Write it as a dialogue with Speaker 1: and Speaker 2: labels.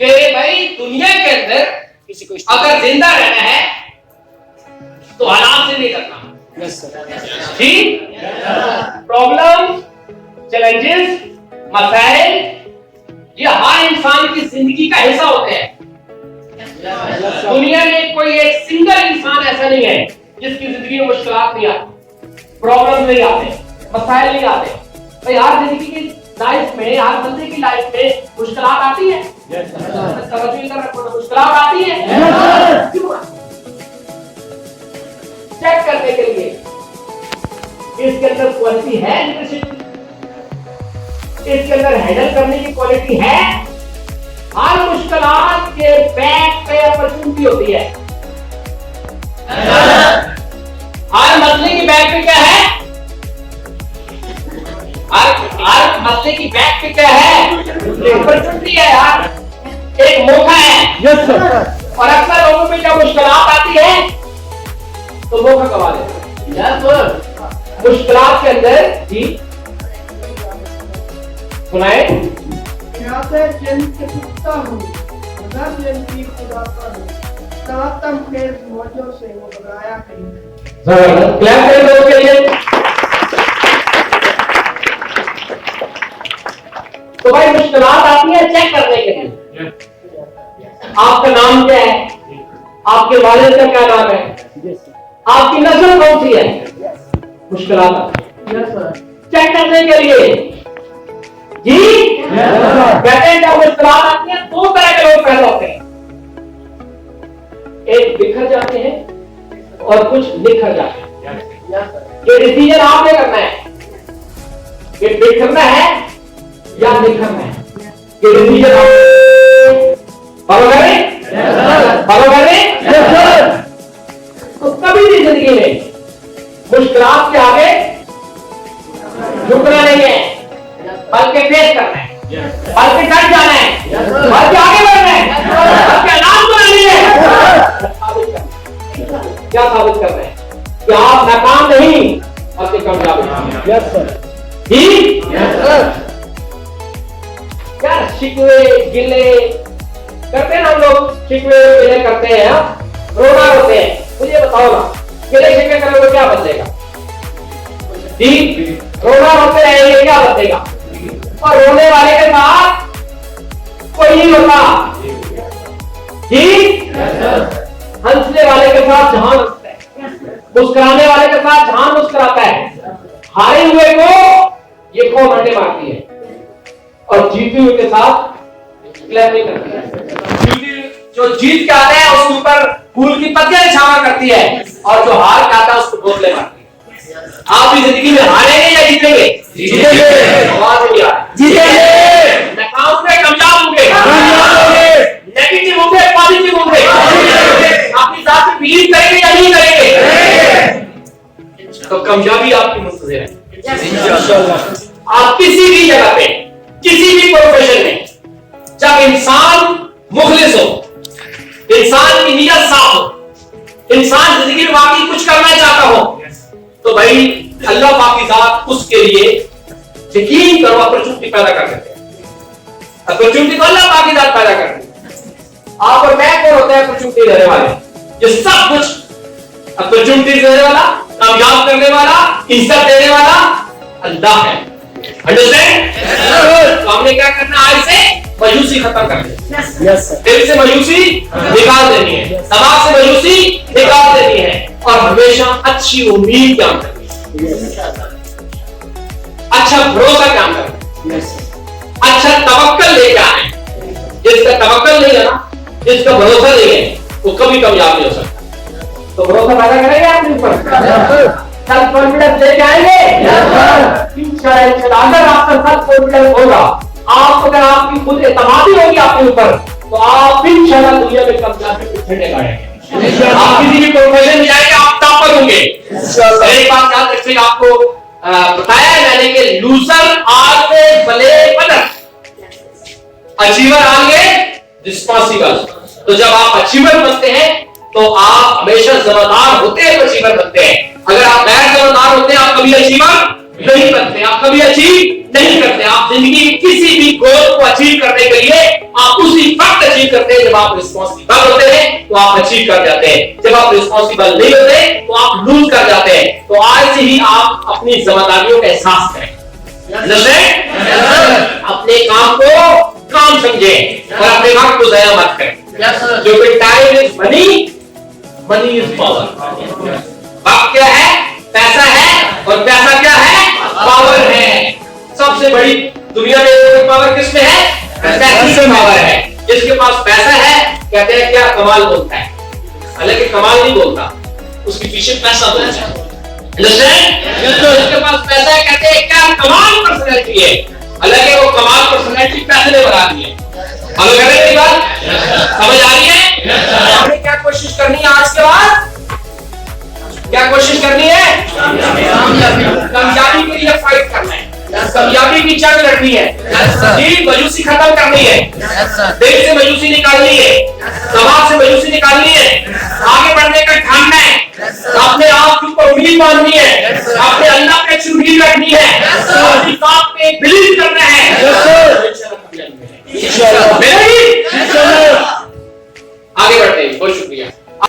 Speaker 1: कि भाई दुनिया के अंदर
Speaker 2: किसी को
Speaker 1: अगर जिंदा रहना है तो हालात से नहीं करना। ठीक, प्रॉब्लम, चैलेंजेस, मसाइल, ये हर इंसान की जिंदगी का हिस्सा होते हैं। दुनिया में कोई एक सिंगल इंसान ऐसा नहीं है जिसकी जिंदगी में मुश्किलात नहीं आती, प्रॉब्लम नहीं आते, मसाइल नहीं आते। भाई हर जिंदगी की लाइफ में, हर बंदे की लाइफ में मुश्किलात आती है। मुश्किलात आती है, चेक करने के लिए इसके अंदर क्वालिटी है, इसके अंदर हैंडल करने की क्वालिटी है। हर मुश्किलात के बैक पे अपॉर्चुनिटी होती है। हर मसले की बैक पे क्या है? हर मसले की बैक पे क्या है? अपॉर्चुनिटी है यार, एक मौका है।
Speaker 2: Yes sir.
Speaker 1: और अक्सर लोगों पे जब मुश्किलात आती है तो मौका गवा देते हैं। Yes sir. मुश्किलात के अंदर जी सुनाए,
Speaker 3: खुदा मौजों से वो घबराया नहीं।
Speaker 1: क्लैप करें लोगों के लिए। तो भाई मुश्किलात आती है चेक करने के लिए। आपका नाम क्या है? आपके वालिद का क्या नाम है? आपकी नस्ल कौन सी है? मुश्किलात आती है चेक करने के लिए जी। कहते हैं जब मुश्किलात आती है दो तरह के लोग पैदा होते हैं, एक बिखर जाते हैं और कुछ निखर जाते हैं। ये डिसीजन आपने करना है कि बिखरना है या निखरना है। ये डिसीजन आप फॉलो करें, फॉलो करें। तो कभी भी जिंदगी में मुश्किलात के आगे झुकना नहीं है, बल्कि फेस करना है, बल्कि डट जाना है, बल्कि आगे बढ़ना है, बल्कि ऐलान करना है। क्या साबित कर रहे हैं कि आप नाकाम नहीं बल्कि कामयाब हैं।
Speaker 2: Yes sir.
Speaker 1: ठीक यार, शिकवे गिले करते हैं ना हम लोग, शिकवे गिले करते हैं, रोना रोते हैं। मुझे बताओ ना, गिले शिकवे करोगे तो क्या बदलेगा? ठीक, रोना रोते रहेंगे क्या बदलेगा? और रोने वाले के साथ कोई नहीं होता। ठीक, हंसने वाले के साथ जहां हंसता है, मुस्कुराने वाले के साथ जहां मुस्कुराता है। हारे हुए को ये कौन अंडे मारती है और जीते हुए के साथ क्लैप नहीं करती है। जो जीत के आता है उसके ऊपर फूल की पत्तियां निछावर करती है, और जो हार के आता है उसको बोतलें मारती है। आप भी जिंदगी में हारेंगे या जीतेंगे? जीतेंगे। आवाज नहीं आ रही। जीतेंगे। नाकाम होंगे, कामयाब होंगे, नेगेटिव होंगे, पॉजिटिव होंगे, अपनी जात पे बिलीव करेंगे या नहीं करेंगे, तो कामयाबी आपकी मुंतज़िर है इंशाअल्लाह। आप किसी भी जगह पे, किसी भी प्रोफेशन में, जब इंसान मुखलिस हो, इंसान की नीयत साफ हो, इंसान जिंदगी में वाकई कुछ करना चाहता हो, तो भाई अल्लाह पाक की जात उसके लिए यकीन करो अपॉर्चुनिटी पैदा कर देते हैं। अपॉर्चुनिटी तो अल्लाह पाक की जात पैदा करती है। आप और मैं कौन होते हैं अपॉर्चुनिटी देने वाले? जो सब कुछ अपॉर्चुनिटी देने वाला, कामयाब करने वाला, इज्जत देने वाला अल्लाह है। अंडरस्टैंड? तो हमने क्या करना, आज से मायूसी खत्म कर देनी है। दिल से मायूसी निकाल देनी है, दिमाग से मायूसी निकाल देनी है, और हमेशा अच्छी उम्मीद काम करनी है, अच्छा भरोसा काम करना है, अच्छा तवक्कल लेके आए। जिसका तवक्कल नहीं है ना, जिसका भरोसा नहीं है, वो कभी कामयाब नहीं हो सकता। तो भरोसा पैदा करेंगे आपके ऊपर, सेल्फ कॉन्फिडेंस लेके आएंगे इंशाअल्लाह। अगर आपका सेल्फ कॉन्फिडेंस होगा, आप अगर आपकी खुद एतमादी होगी आपके ऊपर, तो आप इंशाअल्लाह दुनिया में कामयाबी पीछे नहीं आएंगे। आप किसी भी प्रोफेशन में जाएंगे, आप टॉपर होंगे। एक बात याद रखिए, आपको बताया है मैंने कि लूजर आगे भले बदर, अचीवर आगे रिस्पॉन्सिबल। तो जब आप अचीवर बनते हैं तो आप हमेशा जिम्मेदार होते हैं, अचीवर बनते हैं। अगर आप गैर जिम्मेदार होते हैं, आप कभी अचीवर नहीं बनते, आप कभी अचीव नहीं करते। आप जिंदगी की किसी भी गोल को अचीव करने के लिए आप उसी वक्त जब आप रिस्पॉन्सिबल होते हैं तो आप अचीव कर जाते हैं, जब आप रिस्पॉन्सिबल नहीं होते तो आप लूज कर जाते हैं। तो आज से ही आप अपनी जिम्मेदारियों का एहसास करें, अपने काम को काम समझें और अपने वक्त को ज़ाया मत करें। जो कि time is money, money is power. वक्त क्या है? पैसा है, और पैसा क्या है? पावर है। सबसे बड़ी दुनिया में पावर किसमें है? पैसे की पावर है। जिसके पास पैसा है कहते हैं क्या कमाल बोलता है, हालांकि कमाल नहीं बोलता, उसके पीछे पैसा बोलता है। जिसके पास पैसा है कहते हैं क्या कमाल पर्सनैलिटी है, हालांकि वो कमाल पर्सनैलिटी पैसे ने बना दी है। फॉलो कर रहे हैं बात? समझ आ रही है? आपने क्या कोशिश करनी है आज के बाद? क्या कोशिश करनी है? कामयाबी के लिए फाइट करना है, कामयाबी की जंग लड़नी है, जी मायूसी खत्म करनी है, दिल से मायूसी निकालनी है, समाज से मायूसी निकालनी है, आगे बढ़ने का ठानना है, अपने आप के ऊपर उम्मीद बांधनी है, अपने अल्लाह पे उम्मीद रखनी है, अपनी बात पे बिलीव करना है।